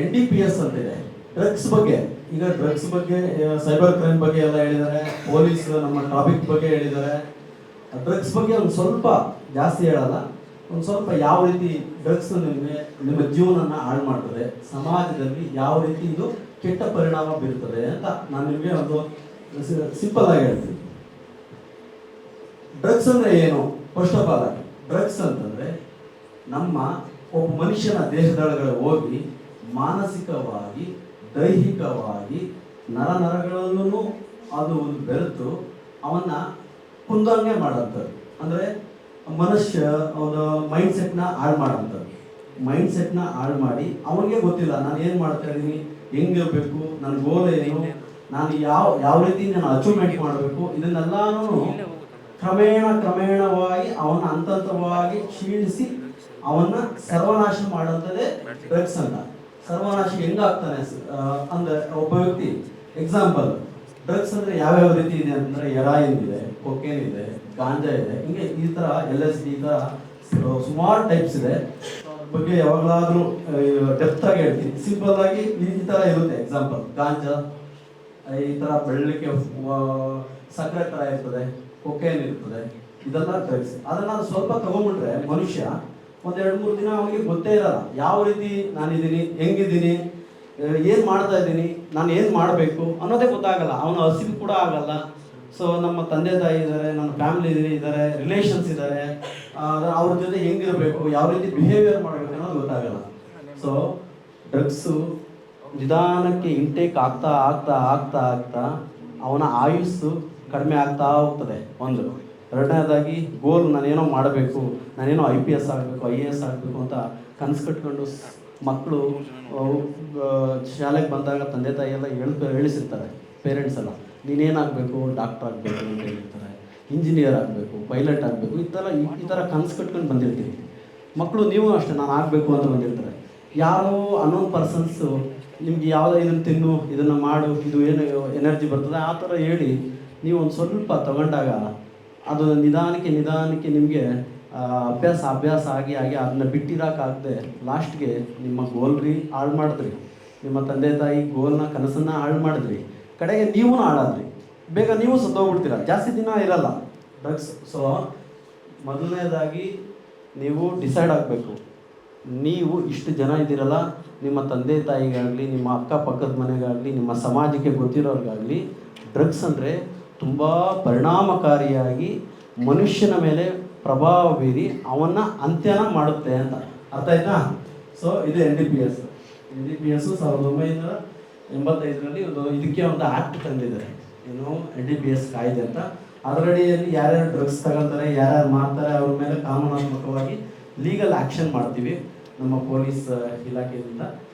NDPS ಅಂತಿದೆ drugs ಬಗ್ಗೆ. ಈಗ ಡ್ರಗ್ಸ್ ಬಗ್ಗೆ, ಸೈಬರ್ ಕ್ರೈಮ್ ಬಗ್ಗೆ ಎಲ್ಲ ಹೇಳಿದ್ದಾರೆ, ಪೊಲೀಸ್ ನಮ್ಮ ಟಾಪಿಕ್ ಬಗ್ಗೆ ಹೇಳಿದ್ದಾರೆ. ಡ್ರಗ್ಸ್ ಬಗ್ಗೆ ಒಂದು ಸ್ವಲ್ಪ ಜಾಸ್ತಿ ಹೇಳಲ್ಲ, ಒಂದು ಸ್ವಲ್ಪ ಯಾವ ರೀತಿ ಡ್ರಗ್ಸ್ ನಿಮ್ಮ ಜೀವನನ ಹಾಳು ಮಾಡ್ತದೆ, ಸಮಾಜದಲ್ಲಿ ಯಾವ ರೀತಿ ಇದು ಕೆಟ್ಟ ಪರಿಣಾಮ ಬೀರ್ತದೆ ಅಂತ ನಾನು ನಿಮಗೆ ಒಂದು ಸಿಂಪಲ್ ಆಗಿ ಹೇಳ್ತೀನಿ. ಡ್ರಗ್ಸ್ ಅಂದರೆ ಏನು? ಫಸ್ಟ್ ಆಫ್ ಆಲ್ ಡ್ರಗ್ಸ್ ಅಂತಂದರೆ ನಮ್ಮ ಒಬ್ಬ ಮನುಷ್ಯನ ದೇಹದೊಳಗಡೆ ಹೋಗಿ ಮಾನಸಿಕವಾಗಿ, ದೈಹಿಕವಾಗಿ, ನರನರಗಳಲ್ಲೂ ಅದು ಒಂದು ಬೆರೆತು ಅವನ್ನ ಕುಂದಂಗೆ ಮಾಡೋಂಥದ್ದು. ಅಂದರೆ ಮನುಷ್ಯ ಒಂದು ಮೈಂಡ್ಸೆಟ್ನ ಹಾಳು ಮಾಡೋಂಥದ್ದು. ಮೈಂಡ್ಸೆಟ್ನ ಹಾಳು ಮಾಡಿ ಅವನಿಗೆ ಗೊತ್ತಿಲ್ಲ ನಾನು ಏನು ಮಾಡ್ತಾ ಇದ್ದೀನಿ, ಹೆಂಗಿರಬೇಕು, ನನ್ನ ಗೋಲ್ ಏನು, ನಾನು ಯಾವ ರೀತಿ ನಾನು ಅಚೀವ್ಮೆಂಟ್ ಮಾಡಬೇಕು, ಇದನ್ನೆಲ್ಲನೂ ಕ್ರಮೇಣವಾಗಿ ಅವನ ಹಂತವಾಗಿ ಕ್ಷೀಣಿಸಿ ಅವನ್ನ ಸರ್ವನಾಶ ಮಾಡೋಂಥದ್ದೇ ಡ್ರಗ್ಸ್ ಅಂತ. ಸರ್ವನಾಶ ಹೆಂಗಾಗ್ತಾನೆ ಅಂದ್ರೆ ಒಬ್ಬ ವ್ಯಕ್ತಿ, ಎಕ್ಸಾಂಪಲ್ ಡ್ರಗ್ಸ್ ಅಂದರೆ ಯಾವ್ಯಾವ ರೀತಿ ಇದೆ ಅಂತಂದರೆ ಹೆರಾಯಿನ್ ಇದೆ, ಕೊಕೇನ್ ಇದೆ, ಗಾಂಜಾ ಇದೆ, ಹಿಂಗೆ ಈ ಥರ LSD, ಈ ಥರ ಸುಮಾರು ಟೈಪ್ಸ್ ಇದೆ. ಅದ್ರ ಬಗ್ಗೆ ಯಾವಾಗಲಾದರೂ ಡೆಪ್ತ್ ಆಗಿ ಹೇಳ್ತೀನಿ. ಸಿಂಪಲ್ ಆಗಿ ಈ ಥರ ಇರುತ್ತೆ. ಎಕ್ಸಾಂಪಲ್ ಗಾಂಜಾ ಈ ಥರ ಬೆಳ್ಳಕ್ಕೆ ಸಕ್ಕರೆ ಥರ ಇರ್ತದೆ, ಕೊಕೇನ್ ಇರ್ತದೆ, ಇದೆಲ್ಲ ಡ್ರಗ್ಸ್. ಅದನ್ನು ಸ್ವಲ್ಪ ತಗೊಂಡ್ಬಿಟ್ರೆ ಮನುಷ್ಯ ಒಂದು 2-3 ದಿನ ಅವನಿಗೆ ಗೊತ್ತೇ ಇರಲ್ಲ ಯಾವ ರೀತಿ ನಾನಿದ್ದೀನಿ, ಹೆಂಗಿದ್ದೀನಿ, ಏನು ಮಾಡ್ತಾ ಇದ್ದೀನಿ, ನಾನು ಏನು ಮಾಡಬೇಕು ಅನ್ನೋದೇ ಗೊತ್ತಾಗಲ್ಲ. ಅವನು ಹಸಿವು ಕೂಡ ಆಗಲ್ಲ. ಸೊ ನಮ್ಮ ತಂದೆ ತಾಯಿ ಇದ್ದಾರೆ, ನನ್ನ ಫ್ಯಾಮಿಲಿ ಇದ್ದಾರೆ, ರಿಲೇಷನ್ಸ್ ಇದ್ದಾರೆ, ಅವ್ರ ಜೊತೆ ಹೆಂಗಿರಬೇಕು, ಯಾವ ರೀತಿ ಬಿಹೇವಿಯರ್ ಮಾಡಬೇಕು ಅನ್ನೋದು ಗೊತ್ತಾಗಲ್ಲ. ಸೊ ಡ್ರಗ್ಸು ನಿಧಾನಕ್ಕೆ ಇಂಟೇಕ್ ಆಗ್ತಾ ಆಗ್ತಾ ಆಗ್ತಾ ಆಗ್ತಾ ಅವನ ಆಯುಸ್ಸು ಕಡಿಮೆ ಆಗ್ತಾ ಹೋಗ್ತದೆ. ಒಂದು. ಎರಡನೇದಾಗಿ ಗೋಲ್, ನಾನೇನೋ ಮಾಡಬೇಕು, ನಾನೇನೋ IPS ಆಗಬೇಕು, IAS ಆಗಬೇಕು ಅಂತ ಕನಸು ಕಟ್ಕೊಂಡು ಮಕ್ಕಳು ಶಾಲೆಗೆ ಬಂದಾಗ ತಂದೆ ತಾಯಿ ಎಲ್ಲ ಹೇಳಿಸಿರ್ತಾರೆ, ಪೇರೆಂಟ್ಸ್ ಎಲ್ಲ, ನೀನೇನಾಗಬೇಕು, ಡಾಕ್ಟರ್ ಆಗಬೇಕು ಅಂತ ಹೇಳಿರ್ತಾರೆ, ಇಂಜಿನಿಯರ್ ಆಗಬೇಕು, ಪೈಲಟ್ ಆಗಬೇಕು, ಈ ಥರ ಕನಸು ಕಟ್ಕೊಂಡು ಬಂದಿರ್ತೀವಿ. ಮಕ್ಕಳು ನೀವು ಅಷ್ಟೇ ನಾನು ಆಗಬೇಕು ಅಂತ ಬಂದಿರ್ತಾರೆ. ಯಾರೋ ಅನ್ನೋನ್ ಪರ್ಸನ್ಸು ನಿಮ್ಗೆ ಯಾವುದೋ ಇದನ್ನು ತಿನ್ನು, ಇದನ್ನು ಮಾಡು, ಇದು ಏನು ಎನರ್ಜಿ ಬರ್ತದೆ ಆ ಥರ ಹೇಳಿ ನೀವು ಒಂದು ಸ್ವಲ್ಪ ತಗೊಂಡಾಗ ಅದು ನಿಧಾನಕ್ಕೆ ನಿಮಗೆ ಅಭ್ಯಾಸ ಆಗಿ ಅದನ್ನ ಬಿಟ್ಟಿರೋಕ್ಕಾಗದೆ ಲಾಸ್ಟ್ಗೆ ನಿಮ್ಮ ಗೋಲ್ರಿ ಹಾಳು ಮಾಡಿದ್ರಿ, ನಿಮ್ಮ ತಂದೆ ತಾಯಿ ಗೋಲ್ನ ಕನಸನ್ನು ಹಾಳು ಮಾಡಿದ್ರಿ, ಕಡೆಗೆ ನೀವು ಹಾಳಾದ್ರಿ. ಬೇಗ ನೀವು ಸತ್ತೋಗ್ಬಿಡ್ತೀರ, ಜಾಸ್ತಿ ದಿನ ಇರಲ್ಲ ಡ್ರಗ್ಸ್. ಸೊ ಮೊದಲನೇದಾಗಿ ನೀವು ಡಿಸೈಡ್ ಆಗಬೇಕು, ನೀವು ಇಷ್ಟು ಜನ ಇದ್ದೀರಲ್ಲ, ನಿಮ್ಮ ತಂದೆ ತಾಯಿಗಾಗಲಿ, ನಿಮ್ಮ ಅಕ್ಕಪಕ್ಕದ ಮನೆಗಾಗಲಿ, ನಿಮ್ಮ ಸಮಾಜಕ್ಕೆ ಗೊತ್ತಿರೋರಿಗಾಗಲಿ ಡ್ರಗ್ಸ್ ಅಂದರೆ ತುಂಬ ಪರಿಣಾಮಕಾರಿಯಾಗಿ ಮನುಷ್ಯನ ಮೇಲೆ ಪ್ರಭಾವ ಬೀರಿ ಅವನ್ನ ಅಂತ್ಯನ ಮಾಡುತ್ತೆ ಅಂತ. ಅರ್ಥ ಆಯ್ತಾ? ಸೊ ಇದು NDPS 1985ರಲ್ಲಿ ಇದಕ್ಕೆ ಒಂದು ಆ್ಯಕ್ಟ್ ತಂದಿದ್ದಾರೆ, ಏನು NDPS ಕಾಯ್ದೆ ಅಂತ. ಅದರಡಿಯಲ್ಲಿ ಯಾರ್ಯಾರು ಡ್ರಗ್ಸ್ ತಗೊಳ್ತಾರೆ, ಯಾರ್ಯಾರು ಮಾಡ್ತಾರೆ ಅವ್ರ ಮೇಲೆ ಕಾನೂನಾತ್ಮಕವಾಗಿ ಲೀಗಲ್ ಆ್ಯಕ್ಷನ್ ಮಾಡ್ತೀವಿ ನಮ್ಮ ಪೊಲೀಸ್ ಇಲಾಖೆಯಿಂದ.